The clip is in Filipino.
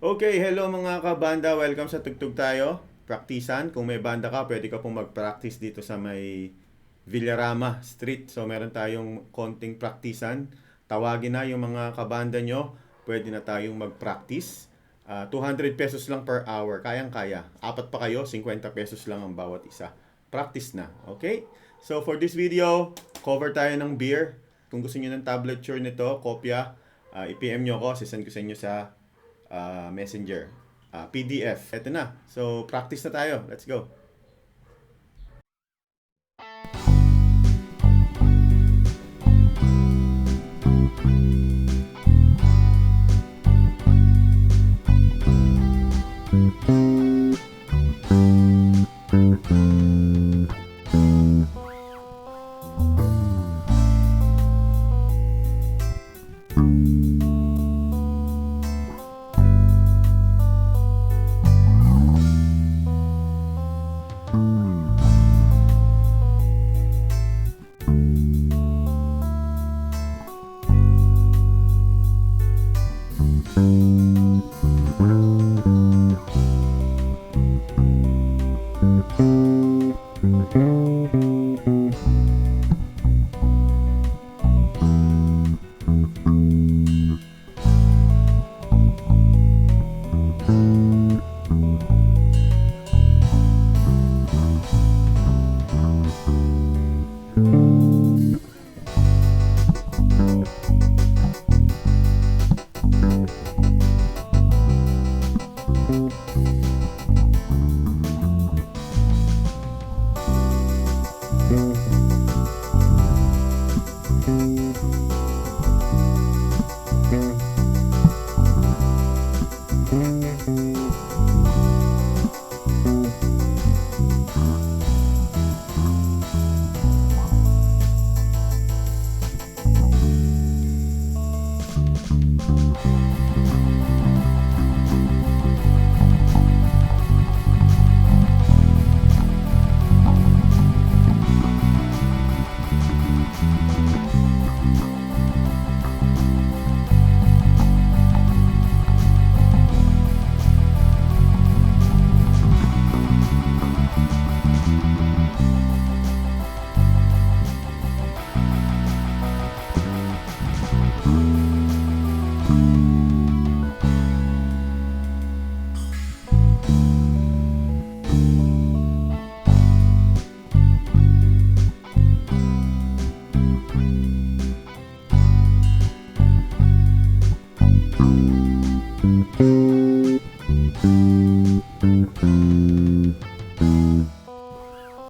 Okay, hello mga kabanda. Welcome sa Tugtog Tayo. Praktisan. Kung may banda ka, pwede ka pong mag-practice dito sa may Villarama Street. So, meron tayong konting praktisan. Tawagin na yung mga kabanda nyo. Pwede na tayong mag-practice. 200 pesos lang per hour. Kayang-kaya. Apat pa kayo, 50 pesos lang ang bawat isa. Practice na. Okay? So, for this video, cover tayo ng beer. Kung gusto niyo ng tablature nito, kopya, i-PM nyo ako. Sisend ko sa inyo sa Messenger. PDF. Ito na. So, practice na tayo. Let's go.